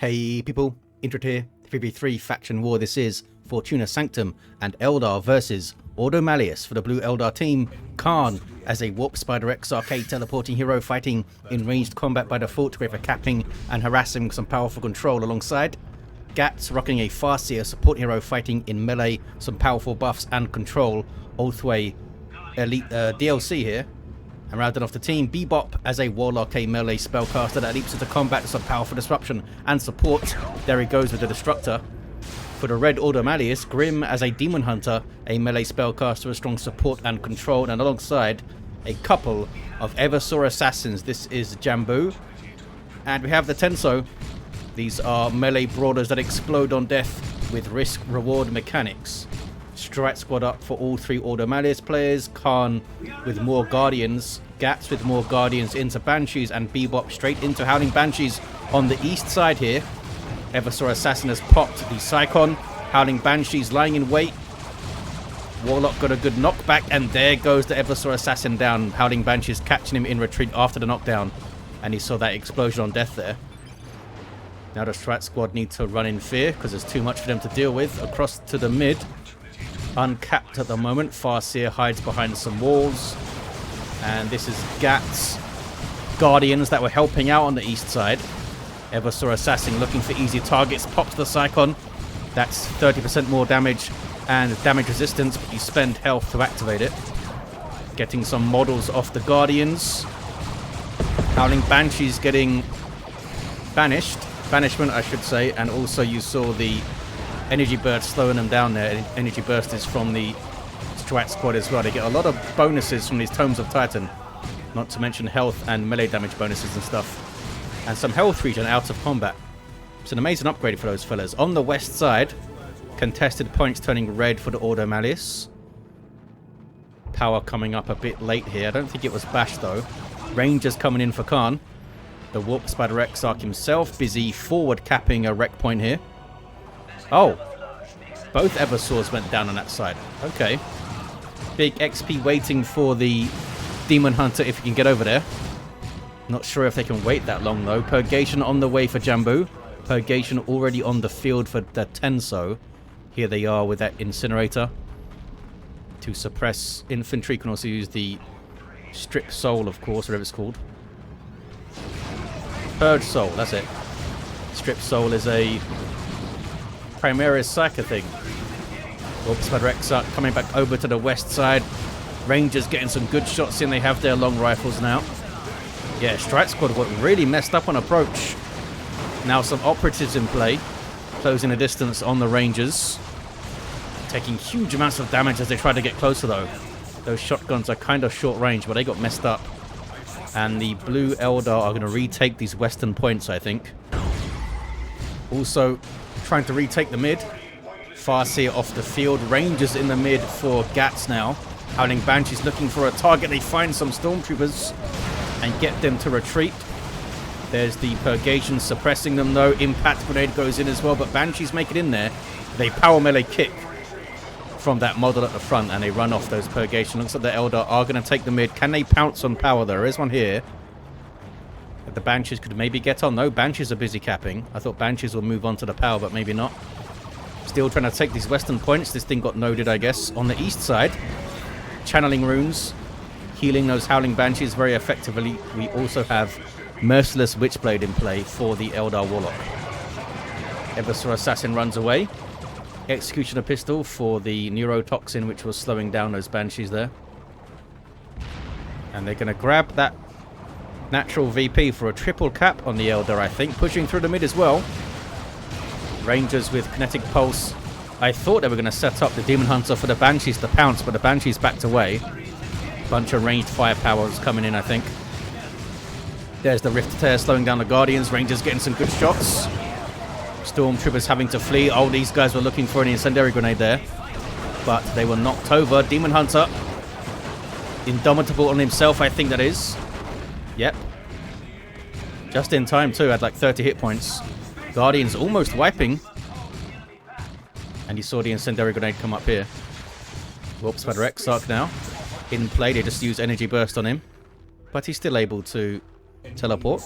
Hey people, Intro here, 3v3 faction war this is, Fortuna Sanctum and Eldar versus Ordo Malleus for the blue Eldar team. Kharn as a Warp Spider Exarch teleporting hero fighting in ranged combat by default for capping and harassing with some powerful control alongside. Gatts rocking a Farseer support hero fighting in melee, some powerful buffs and control, all the way elite DLC here. And rounding off the team, Bebop as a Warlock, a melee spellcaster that leaps into combat with some powerful disruption and support. There he goes with the Destructor. For the red Ordo Malleus, Grimm as a Daemonhunter, a melee spellcaster with strong support and control, and alongside a couple of Eversor assassins. This is Jamboo. And we have the Tenso. These are melee brawlers that explode on death with risk-reward mechanics. Strike squad up for all three Ordo Malleus players. Kharn with more Guardians, Gatts with more Guardians into Banshees, and Bebop straight into Howling Banshees on the east side here. Eversor Assassin has popped the Psychon. Howling Banshees lying in wait. Warlock got a good knockback, and there goes the Eversor Assassin down. Howling Banshees catching him in retreat after the knockdown, and he saw that explosion on death there. Now the Strat squad need to run in fear because there's too much for them to deal with. Across to the mid. Uncapped at the moment. Farseer hides behind some walls. And this is Gatts' Guardians that were helping out on the east side. Eversor Assassin looking for easy targets. Pops the Psychon. That's 30% more damage and damage resistance, but you spend health to activate it. Getting some models off the Guardians. Howling Banshees getting banishment I should say, and also you saw the energy burst slowing them down there. Energy burst is from the Strat squad as well. They get a lot of bonuses from these Tomes of Titan, not to mention health and melee damage bonuses and stuff, and some health regen out of combat. It's an amazing upgrade for those fellas. On the west side, contested points turning red for the Ordo Malleus. Power coming up a bit late here. I don't think it was Bash though. Rangers coming in for Kharn. The Warp Spider Exarch himself busy forward capping a wreck point here. Oh, both Eversors went down on that side. Okay. Big XP waiting for the Daemonhunter if you can get over there. Not sure if they can wait that long though. Purgation on the way for Jamboo. Purgation already on the field for the Tenso. Here they are with that incinerator to suppress infantry. You can also use the Strip Soul, of course, whatever it's called. Purge Soul, that's it. Strip Soul is a Primaris Psyker thing. Warp Spider Exarch coming back over to the west side. Rangers getting some good shots in. They have their long rifles now. Yeah, Strike Squad got really messed up on approach. Now some operatives in play. Closing the distance on the Rangers. Taking huge amounts of damage as they try to get closer though. Those shotguns are kind of short range, but they got messed up. And the blue Eldar are going to retake these western points, I think. Also trying to retake the mid. Farseer off the field. Rangers in the mid for Gatts now. Howling Banshees looking for a target. They find some Stormtroopers and get them to retreat. There's the Purgation suppressing them though. Impact Grenade goes in as well, but Banshees make it in there. They power melee kick from that model at the front and they run off those Purgation. Looks like the Eldar are going to take the mid. Can they pounce on power? There is one here. The Banshees could maybe get on. No, Banshees are busy capping. I thought Banshees will move on to the power, but maybe not. Still trying to take these western points. This thing got noded, I guess. On the east side, channeling runes, healing those Howling Banshees very effectively. We also have Merciless Witchblade in play for the Eldar Warlock. Eversor Assassin runs away. Executioner Pistol for the Neurotoxin, which was slowing down those Banshees there. And they're going to grab that natural VP for a triple cap on the Eldar, I think. Pushing through the mid as well. Rangers with Kinetic Pulse. I thought they were going to set up the Daemonhunter for the Banshees to pounce, but the Banshees backed away. Bunch of ranged firepower was coming in, I think. There's the Rift Tear slowing down the Guardians. Rangers getting some good shots. Stormtroopers having to flee. Oh, these guys were looking for an incendiary grenade there, but they were knocked over. Daemonhunter. Indomitable on himself, I think that is. Yep. Just in time too, had like 30 hit points. Guardians almost wiping. And you saw the incendiary grenade come up here. Warp Spider Exarch now. In play, they just use energy burst on him. But he's still able to teleport.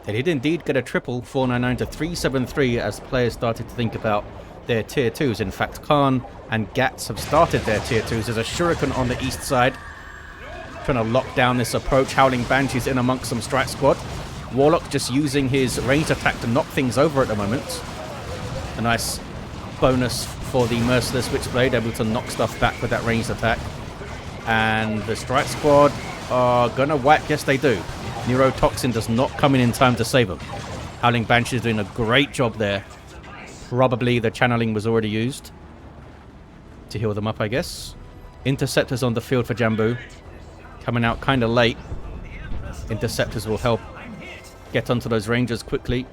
They did indeed get a triple, 499 to 373, as players started to think about their tier 2s. In fact, Kharn and Gatts have started their tier 2s. There's a shuriken on the east side, trying to lock down this approach. Howling Banshees in amongst some strike squad. Warlock just using his ranged attack to knock things over at the moment. A nice bonus for the Merciless Witchblade, able to knock stuff back with that ranged attack. And the strike squad are gonna whack. Yes, they do. Neurotoxin does not come in time to save them. Howling Banshees doing a great job there. Probably the channeling was already used to heal them up, I guess. Interceptors on the field for Jamboo. Coming out kind of late. Interceptors will help get onto those rangers quickly.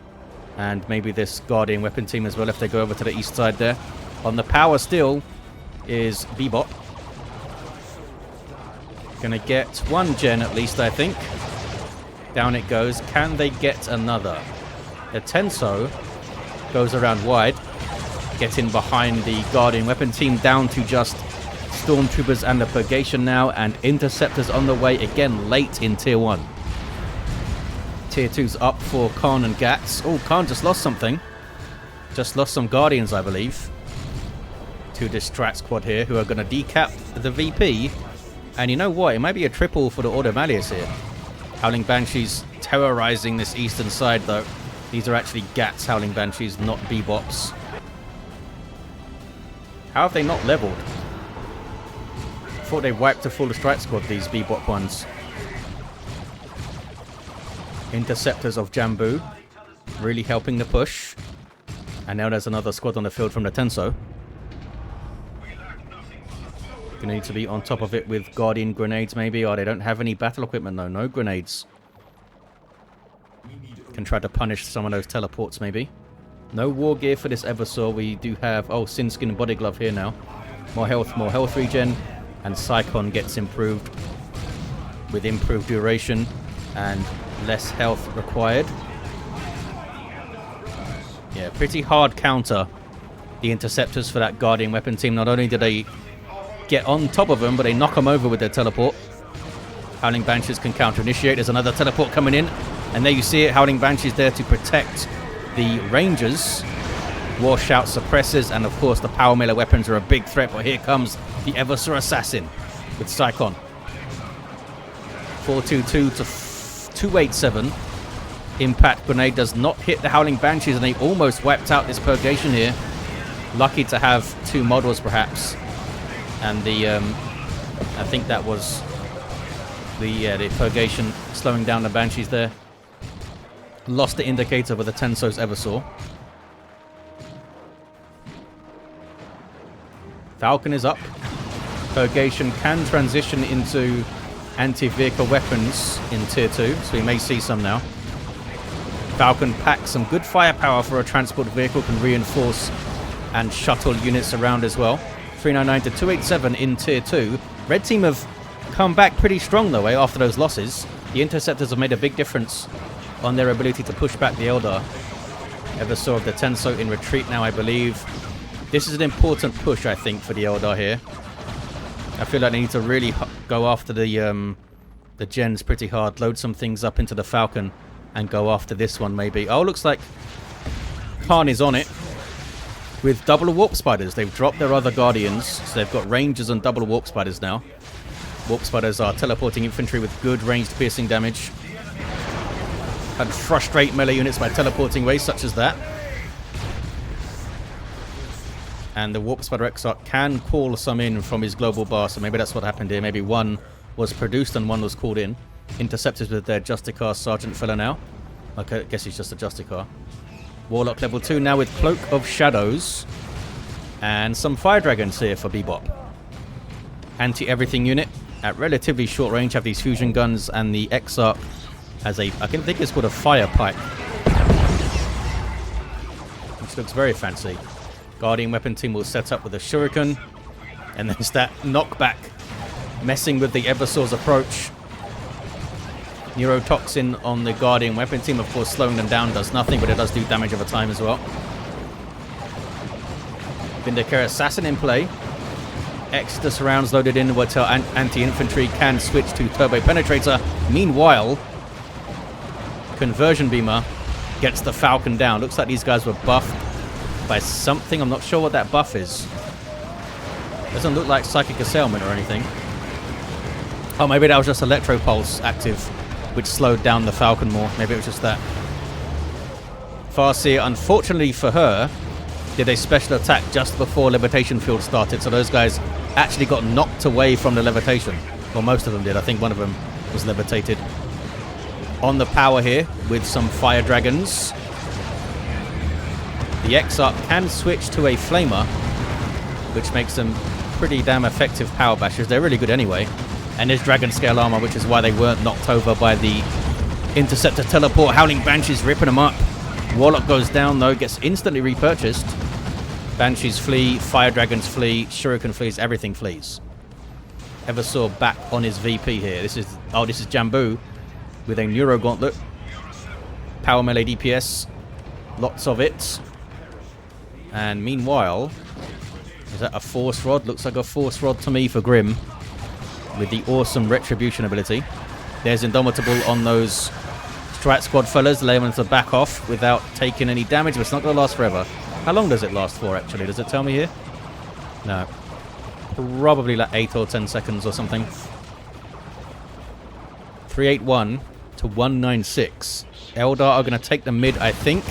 And maybe this Guardian weapon team as well if they go over to the east side there. On the power still is Bebop. Gonna get one gen at least, I think. Down it goes. Can they get another? The Tenso goes around wide. Get in behind the Guardian weapon team, down to just Stormtroopers and the Purgation now. And Interceptors on the way again late in tier 1. Tier 2's up for Kharn and Gatts. Oh, Kharn just lost something. Just lost some Guardians, I believe. To this strat squad here, who are going to decap the VP. And you know what? It might be a triple for the Ordo Malleus here. Howling Banshees terrorizing this eastern side, though. These are actually Gatts Howling Banshees, not Bebops. How have they not leveled? I thought they wiped a full strike squad, these Bebop ones. Interceptors of Jamboo, really helping the push. And now there's another squad on the field from the Tenso. Gonna need to be on top of it with Guardian grenades maybe. Oh, they don't have any battle equipment though, no grenades. Can try to punish some of those teleports maybe. No war gear for this Eversor. We do have, oh, Sin Skin Body Glove here now. More health regen. And Psychon gets improved with improved duration and less health required. Yeah, pretty hard counter. The Interceptors for that Guardian weapon team. Not only do they get on top of them, but they knock them over with their teleport. Howling Banshees can counter-initiate. There's another teleport coming in. And there you see it. Howling Banshees there to protect the Rangers. War Shout suppresses. And of course the power melee weapons are a big threat. But here comes the Eversor Assassin with Psychon. 422 to 287. Impact Grenade does not hit the Howling Banshees. And they almost wiped out this Purgation here. Lucky to have two models perhaps. And the, I think that was the Purgation slowing down the Banshees there. Lost the indicator with the Tenso's Eversor. Falcon is up. Purgation can transition into anti-vehicle weapons in tier 2, so we may see some now. Falcon packs some good firepower for a transport vehicle, can reinforce and shuttle units around as well. 399 to 287 in tier 2. Red team have come back pretty strong though, after those losses. The Interceptors have made a big difference on their ability to push back the Eldar. Eversor of the Tenso in retreat now, I believe. This is an important push, I think, for the Eldar here. I feel like they need to really go after the gens pretty hard. Load some things up into the Falcon and go after this one maybe. Oh, looks like Kharn is on it. With double warp spiders. They've dropped their other Guardians, so they've got Rangers and double warp spiders now. Warp spiders are teleporting infantry with good ranged piercing damage. And frustrate melee units by teleporting ways such as that. And the warp spider Exarch can call some in from his global bar, so maybe that's what happened here. Maybe one was produced and one was called in. Interceptors with their Justicar Sergeant fella now. Okay, I guess he's just a Justicar. Warlock level 2 now with Cloak of Shadows. And some Fire Dragons here for Bebop. Anti-everything unit at relatively short range have these fusion guns, and the Exarch has a, I think it's called a fire pipe. Which looks very fancy. Guardian weapon team will set up with a shuriken. And there's that knockback messing with the Eversor's approach. Neurotoxin on the Guardian weapon team, of course, slowing them down does nothing, but it does do damage over time as well. Vindicator Assassin in play. Exodus rounds loaded in, where anti-infantry can switch to Turbo Penetrator. Meanwhile, Conversion beamer gets the Falcon down. Looks like these guys were buffed by something. I'm not sure what that buff is. Doesn't look like psychic assailment or anything. Oh, maybe that was just electro pulse active, which slowed down the Falcon more. Maybe it was just that. Farseer, unfortunately for her, did a special attack just before levitation field started, so those guys actually got knocked away from the levitation. Well, most of them did. I think one of them was levitated. On the power here with some fire dragons. The Exarch can switch to a flamer, which makes them pretty damn effective power bashers. They're really good anyway. And there's dragon scale armor, which is why they weren't knocked over by the interceptor teleport. Howling Banshees ripping them up. Warlock goes down though, gets instantly repurchased. Banshees flee, fire dragons flee, shuriken flees, everything flees. Eversor back on his VP here. This is Jamboo with a Neuro Gauntlet. Power melee DPS. Lots of it. And meanwhile, is that a Force Rod? Looks like a Force Rod to me for Grimm. With the awesome Retribution ability. There's Indomitable on those Strat Squad fellas. Allow them to back off without taking any damage, but it's not going to last forever. How long does it last for, actually? Does it tell me here? No. Probably like 8 or 10 seconds or something. 381 to 196. Eldar are going to take the mid, I think.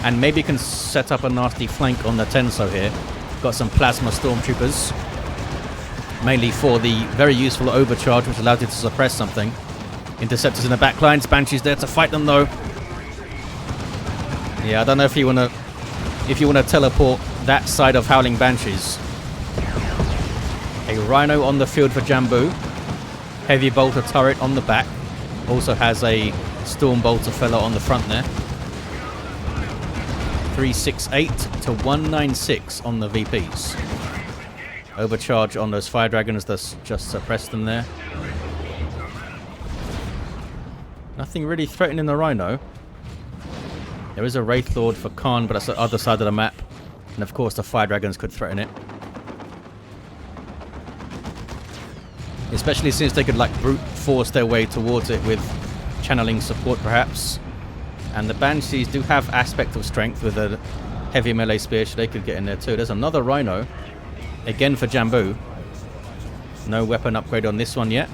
And maybe can set up a nasty flank on the Tenso here. Got some Plasma Stormtroopers. Mainly for the very useful overcharge, which allows you to suppress something. Interceptors in the back lines. Banshees there to fight them, though. Yeah, I don't know if you want to teleport that side of Howling Banshees. A Rhino on the field for Jamboo. Heavy Bolter turret on the back. Also has a Storm Bolter fella on the front there. 368 to 196 on the VPs. Overcharge on those fire dragons, that's just suppressed them there. Nothing really threatening the Rhino. There is a Wraith Lord for Kharn, but that's the other side of the map. And of course the fire dragons could threaten it. Especially since they could like brute force their way towards it with channeling support perhaps. And the Banshees do have aspect of strength with a heavy melee spear, so they could get in there too. There's another Rhino. Again for Jamboo. No weapon upgrade on this one yet.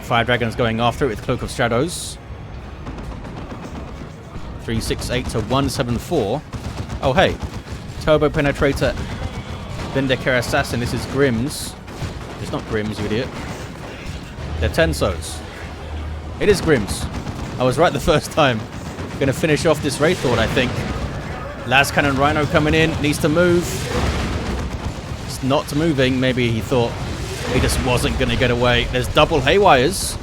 Fire Dragon's going after it with Cloak of Shadows. 368 to 174. Oh hey. Turbo Penetrator. Vindicator Assassin. This is Grimm's. It's not Grimm's, you idiot. They're Tenso's. It is Grimm's. I was right the first time. Gonna finish off this Wraith Lord, I think. Las Cannon Rhino coming in. Needs to move. It's not moving. Maybe he thought he just wasn't going to get away. There's double Haywires.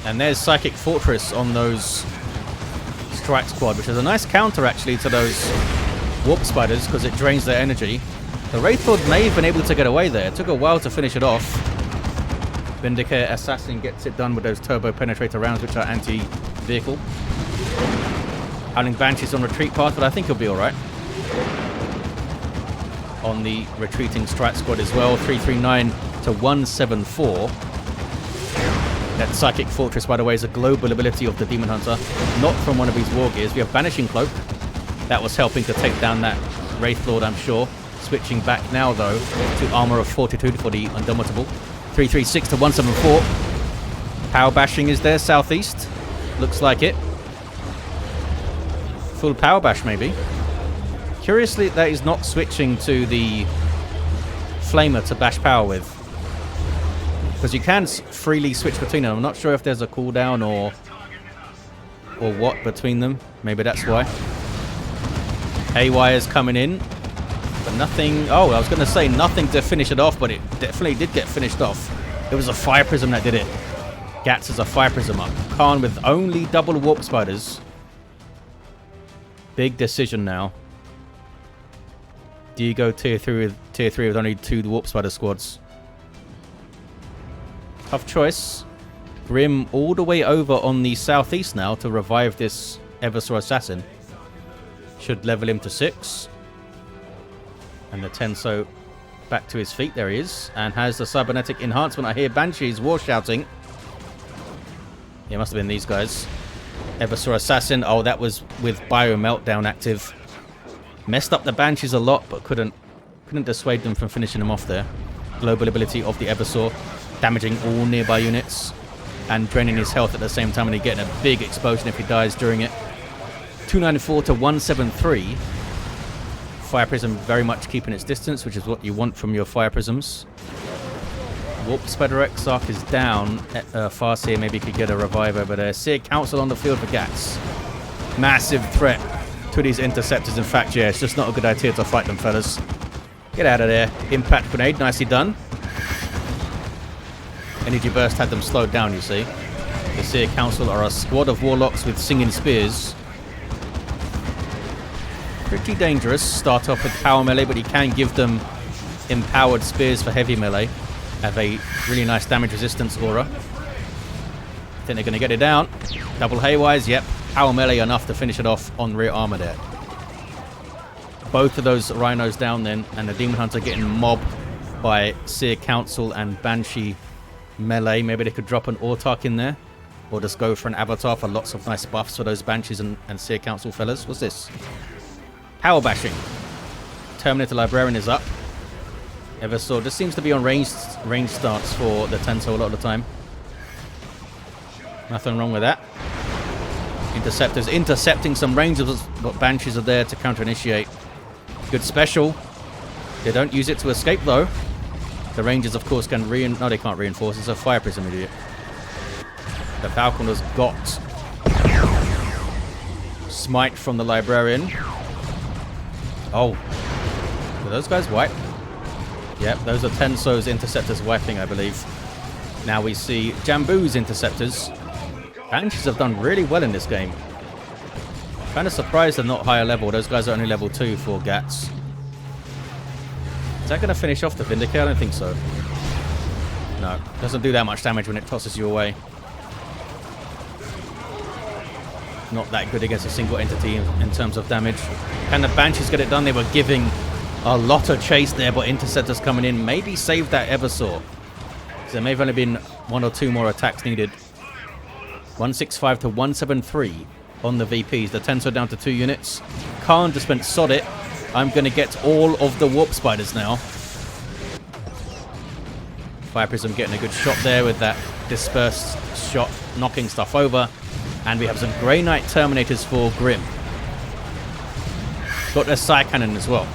And there's Psychic Fortress on those Strike Squad, which is a nice counter, actually, to those Warp Spiders, because it drains their energy. The Wraith Lord may have been able to get away there. It took a while to finish it off. Vindicator Assassin gets it done with those Turbo Penetrator rounds, which are anti-vehicle. Howling Banshee's on retreat path, but I think he'll be alright. On the retreating Strike Squad as well. 339 to 174. That Psychic Fortress, by the way, is a global ability of the Daemonhunter, not from one of his war gears. We have Banishing Cloak. That was helping to take down that Wraith Lord, I'm sure. Switching back now, though, to Armor of Fortitude for the Indomitable. 336 to 174. Power Bashing is there, southeast. Looks like it. Full Power Bash, maybe. Curiously, that is not switching to the Flamer to bash power with. Because you can freely switch between them. I'm not sure if there's a cooldown or what between them. Maybe that's why. Haywire's coming in. But nothing... Oh, I was going to say nothing to finish it off, but it definitely did get finished off. It was a Fire Prism that did it. Gatts has a Fire Prism up. Kharn with only double Warp Spiders. Big decision now. Do you go tier 3 with only 2 Warp Spider squads? Tough choice. Grimm all the way over on the southeast now to revive this Eversor Assassin. Should level him to 6. And the Tenso back to his feet. There he is. And has the cybernetic enhancement. I hear Banshees war shouting. It must have been these guys. Eversor Assassin. Oh, that was with Bio Meltdown active. Messed up the Banshees a lot, but couldn't dissuade them from finishing them off there. Global ability of the Eversor, damaging all nearby units and draining his health at the same time, and he's getting a big explosion if he dies during it. 294 to 173. Fire Prism very much keeping its distance, which is what you want from your Fire Prisms. Warp Spider Exarch is down. Farseer maybe could get a revive over there. Seer Council on the field for Gatts. Massive threat to these interceptors. In fact, yeah, it's just not a good idea to fight them, fellas. Get out of there. Impact Grenade, nicely done. Energy Burst had them slowed down, you see. The Seer Council are a squad of Warlocks with singing spears. Pretty dangerous. Start off with power melee, but you can give them empowered spears for heavy melee. Have a really nice damage resistance aura. I think they're going to get it down. Double Haywise, yep. Power melee enough to finish it off on rear armor there. Both of those rhinos down then, and the Daemonhunter getting mobbed by Seer Council and Banshee melee. Maybe they could drop an Autarch in there, or just go for an Avatar for lots of nice buffs for those Banshees and Seer Council fellas. What's this? Power bashing. Terminator Librarian is up. Eversor just seems to be on range starts for the Tenso a lot of the time. Nothing wrong with that. Interceptors intercepting some Rangers, but Banshees are there to counter-initiate. Good special. They don't use it to escape though. The Rangers, of course, can no, they can't reinforce. It's a Fire Prism, idiot. The Falcon has got Smite from the Librarian. Oh. Were those guys white? Yep, those are Tenso's interceptors wiping, I believe. Now we see Jamboo's interceptors. Banshees have done really well in this game. Kind of surprised they're not higher level. Those guys are only level 2 for Gatts. Is that going to finish off the Vindicate? I don't think so. No, doesn't do that much damage when it tosses you away. Not that good against a single entity in terms of damage. Can the Banshees get it done? They were giving a lot of chase there, but interceptors coming in maybe saved that Eversor. So there may have only been 1 or 2 more attacks needed. 165 to 173 on the VPs. The Tenso down to 2 units. Kharn just went sod it. I'm going to get all of the Warp Spiders now. Fire Prism getting a good shot there with that dispersed shot, knocking stuff over. And we have some Grey Knight Terminators for Grimm. Got their Psy Cannon as well.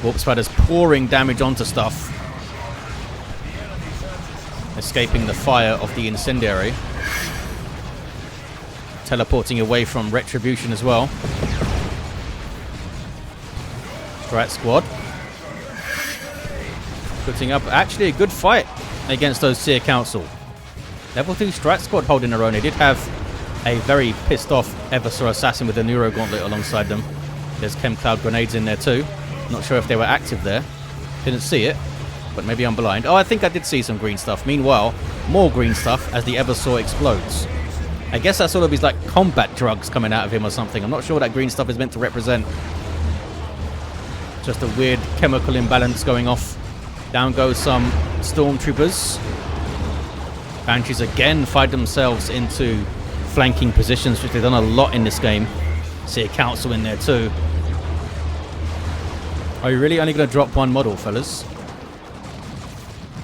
Warp Spiders pouring damage onto stuff. Escaping the fire of the Incendiary. Teleporting away from Retribution as well. Strat Squad. Putting up actually a good fight against those Seer Council. Level 2 Strat Squad holding their own. They did have a very pissed off Eversor Assassin with a Neuro Gauntlet alongside them. There's Chem Cloud Grenades in there too. Not sure if they were active there. Didn't see it, but maybe I'm blind. Oh, I think I did see some green stuff. Meanwhile, more green stuff as the Eversor explodes. I guess that's all of his like combat drugs coming out of him or something. I'm not sure what that green stuff is meant to represent. Just a weird chemical imbalance going off. Down goes some Stormtroopers. Banshees again find themselves into flanking positions, which they've done a lot in this game. See a Council in there too. Are you really only going to drop one model, fellas?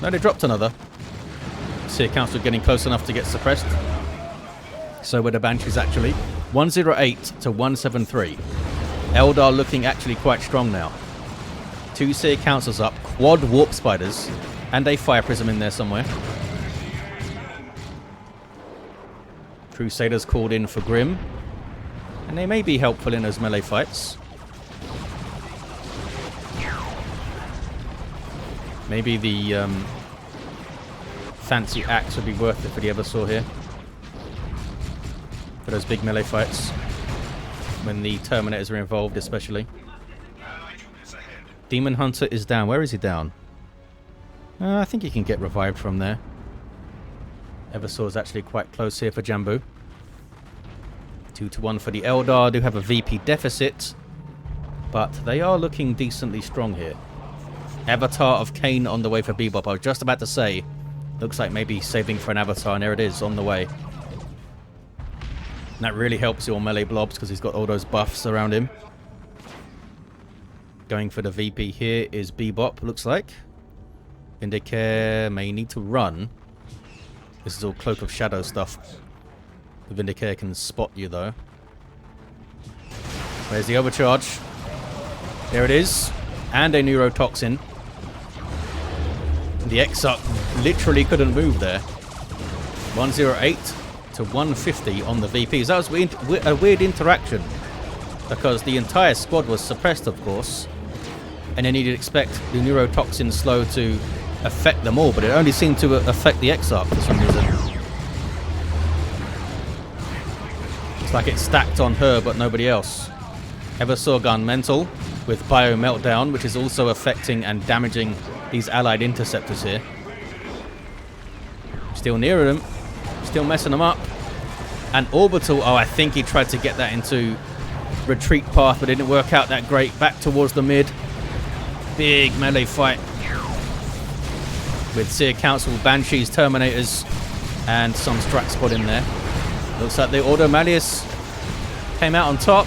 No, they dropped another. See a Council getting close enough to get suppressed. So were the Banshees actually. 108 to 173. Eldar looking actually quite strong now. 2 Seer Councils up, quad Warp Spiders, and a Fire Prism in there somewhere. Crusaders called in for Grimm. And they may be helpful in those melee fights. Maybe the fancy axe would be worth it for the Eversor here. For those big melee fights. When the Terminators are involved especially. Daemonhunter is down. Where is he down? I think he can get revived from there. Eversor is actually quite close here for Jamboo. 2 to 1 for the Eldar. Do have a VP deficit. But they are looking decently strong here. Avatar of Khaine on the way for Bebop. I was just about to say, looks like maybe saving for an Avatar, and there it is, on the way. And that really helps your melee blobs because he's got all those buffs around him. Going for the VP here is Bebop, looks like. Vindicare may need to run. This is all Cloak of Shadow stuff. The Vindicare can spot you though. Where's the overcharge? There it is. And a neurotoxin. The Exarch literally couldn't move there. 108 to 150 on the VPs. That was a weird interaction. Because the entire squad was suppressed, of course. And then you'd expect the neurotoxin slow to affect them all. But it only seemed to affect the Exarch for some reason. It's like it stacked on her, but nobody else. Eversor gun mental with Bio Meltdown, which is also affecting and damaging these allied interceptors here. Still near them. Still messing them up. And Orbital, oh, I think he tried to get that into retreat path, but it didn't work out that great. Back towards the mid. Big melee fight. With Seer Council, Banshees, Terminators, and some Strat Squad in there. Looks like the Ordo Malleus came out on top.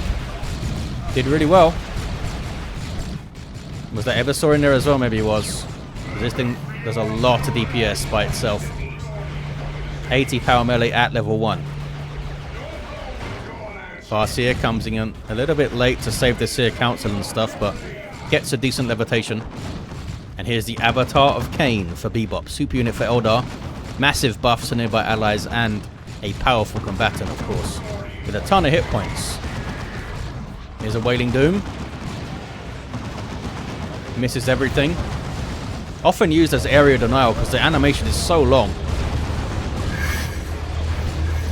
Did really well. Was that Eversor in there as well? Maybe it was. This thing does a lot of DPS by itself. 80 power melee at level 1. Farseer comes in a little bit late to save the Seer Council and stuff, but gets a decent levitation. And here's the Avatar of Khaine for Bebop. Super unit for Eldar. Massive buffs to nearby allies and a powerful combatant, of course. With a ton of hit points. Here's a Wailing Doom. Misses everything. Often used as area denial because the animation is so long.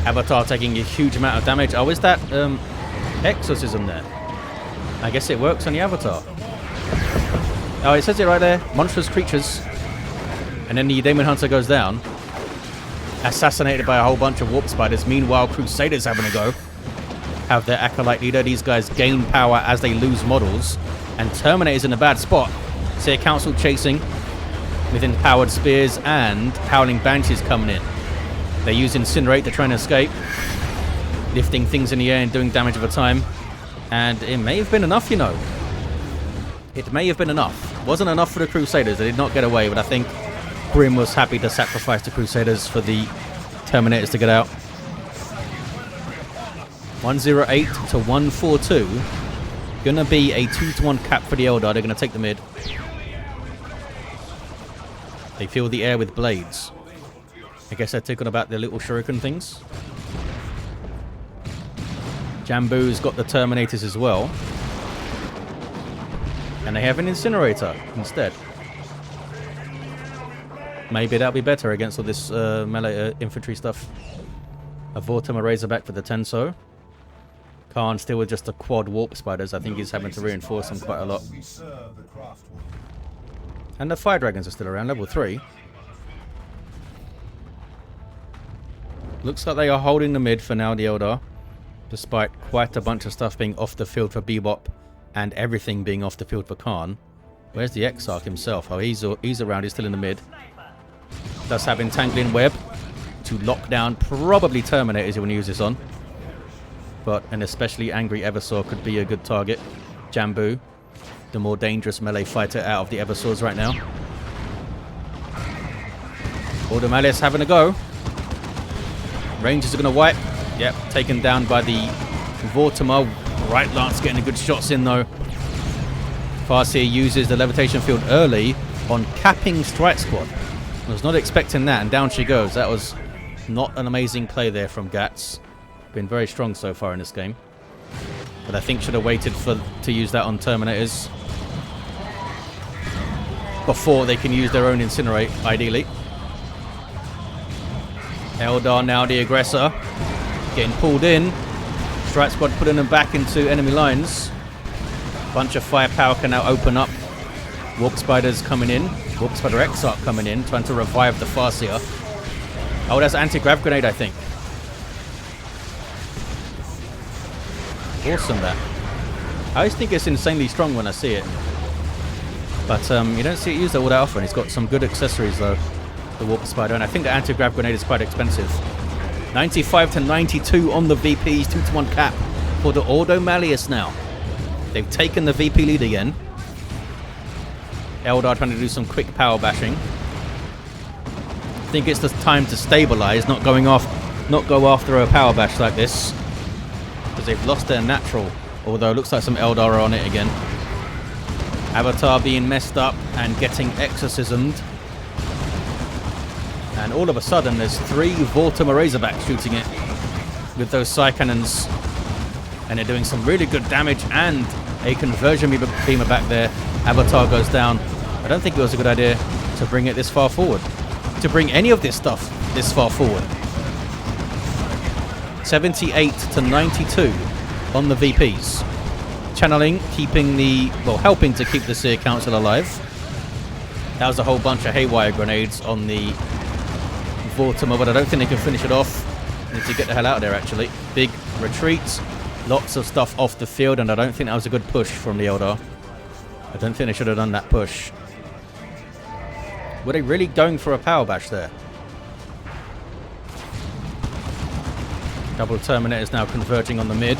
Avatar taking a huge amount of damage. Oh, is that exorcism there? I guess it works on the Avatar. Oh, it says it right there. Monstrous creatures. And then the Daemonhunter goes down. Assassinated by a whole bunch of warp spiders. Meanwhile, Crusaders having a go. Have their acolyte leader. These guys gain power as they lose models. And Terminator's in a bad spot. Seer Council chasing with empowered spears and Howling Banshees coming in. They use Incinerate to try and escape. Lifting things in the air and doing damage over time. And it may have been enough, you know. It may have been enough. Wasn't enough for the Crusaders. They did not get away, but I think Grimm was happy to sacrifice the Crusaders for the Terminators to get out. 108 to 142. Gonna be a 2-to-1 cap for the Eldar. They're gonna take the mid. They fill the air with blades. I guess they're taking about their little shuriken things. Jamboo's got the Terminators as well. And they have an Incinerator instead. Maybe that'll be better against all this melee infantry stuff. A Vortimer Razorback for the Tenso. Kharn still with just the quad warp spiders. I think he's having to reinforce them quite a lot. And the Fire Dragons are still around, level 3. Looks like they are holding the mid for now, the Eldar. Despite quite a bunch of stuff being off the field for Bebop. And everything being off the field for Kharn. Where's the Exarch himself? Oh, he's around. He's still in the mid. Does have Entangling Web to lock down probably Terminators you want to use this on. But an especially angry Eversor could be a good target. Jamboo, the more dangerous melee fighter out of the Eversors right now. Ordo Malleus having a go. Rangers are going to wipe. Yep, taken down by the Vortimer. Right Lance getting good shots in though. Farseer uses the levitation field early on capping Strike Squad. I was not expecting that, and down she goes. That was not an amazing play there from Gatts. Been very strong so far in this game. But I think should have waited to use that on Terminators before they can use their own Incinerate, ideally. Eldar now the aggressor. Getting pulled in. Strike Squad putting them back into enemy lines. Bunch of firepower can now open up. Warp Spiders coming in. Warp Spider Exarch coming in, trying to revive the Farseer. Oh, that's anti-grav grenade, I think. Awesome, that. I always think it's insanely strong when I see it. But you don't see it used all that often. It's got some good accessories, though, the Warp Spider. And I think the anti-grav grenade is quite expensive. 95 to 92 on the VPs, 2-1 cap for the Ordo Malleus now. They've taken the VP lead again. Eldar trying to do some quick power bashing. I think it's the time to stabilize, not go after a power bash like this, because they've lost their natural. Although it looks like some Eldar are on it again. Avatar being messed up and getting exorcismed. And all of a sudden, there's 3 Warhammer Razorbacks shooting it with those Psy Cannons. And they're doing some really good damage and a conversion beamer back there. Avatar goes down. I don't think it was a good idea to bring it this far forward. To bring any of this stuff this far forward. 78 to 92 on the VPs. Channeling, helping to keep the Seer Council alive. That was a whole bunch of haywire grenades on the Vortimer, but I don't think they can finish it off. Need to get the hell out of there, actually. Big retreats. Lots of stuff off the field, and I don't think that was a good push from the Eldar. I don't think they should have done that push. Were they really going for a power bash there? Double Terminators now converging on the mid.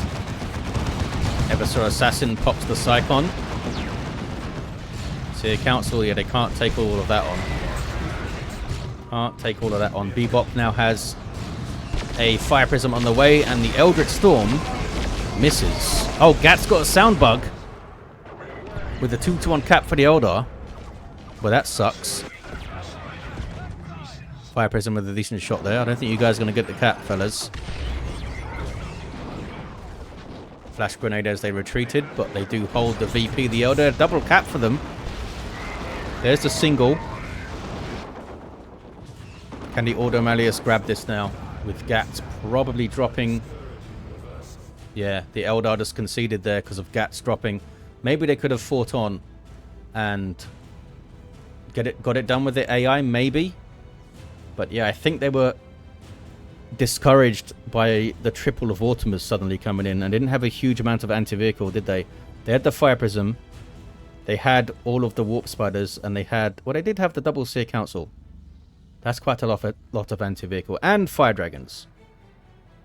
Eversor Assassin pops the Psychon. Seer Council, yeah, they can't take all of that on. Can't take all of that on. Bebop now has a Fire Prism on the way, and the Eldritch Storm misses. Oh, Gatts got a sound bug with the 2-1 cap for the Eldar. Well, that sucks. Fire Prism with a decent shot there. I don't think you guys are going to get the cap, fellas. Flash grenade as they retreated, but they do hold the VP. The Eldar, double cap for them. There's the single. Can the Ordo Malleus grab this now? With Gatts probably dropping. Yeah, the Eldar just conceded there because of Gatts dropping. Maybe they could have fought on and got it done with the AI, maybe. But yeah, I think they were discouraged by the triple of Autumners suddenly coming in and didn't have a huge amount of anti-vehicle, did they? They had the Fire Prism. They had all of the Warp Spiders, and they had... Well, they did have the double Seer Council. That's quite a lot of anti-vehicle. And Fire Dragons.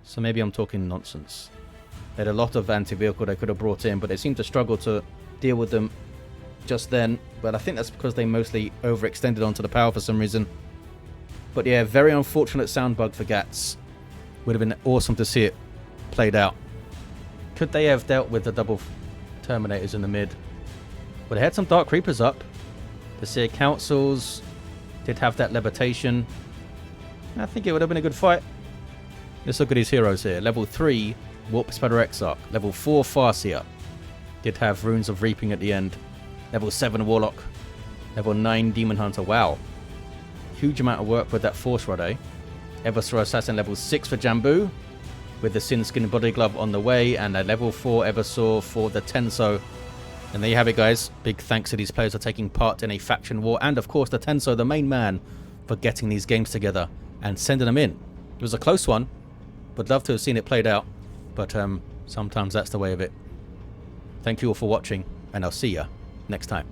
So maybe I'm talking nonsense. They had a lot of anti-vehicle they could have brought in, but they seemed to struggle to deal with them just then. But I think that's because they mostly overextended onto the power for some reason. But yeah, very unfortunate sound bug for Gatts. Would have been awesome to see it played out. Could they have dealt with the double Terminators in the mid? Well, they had some Dark Reapers up. The Seer Councils did have that levitation. I think it would have been a good fight. Let's look at his heroes here. Level 3, Warp Spider Exarch. Level 4, Farseer. Did have Runes of Reaping at the end. Level 7, Warlock. Level 9, Daemonhunter. Wow. Huge amount of work with that Force Rod, eh? Eversor Assassin level 6 for Jamboo, with the Sin Skin Body Glove on the way, and a level 4 Eversor for the Tenso. And there you have it, guys. Big thanks to these players for taking part in a faction war, and of course the Tenso, the main man, for getting these games together and sending them in. It was a close one. Would love to have seen it played out, but sometimes that's the way of it. Thank you all for watching, and I'll see ya next time.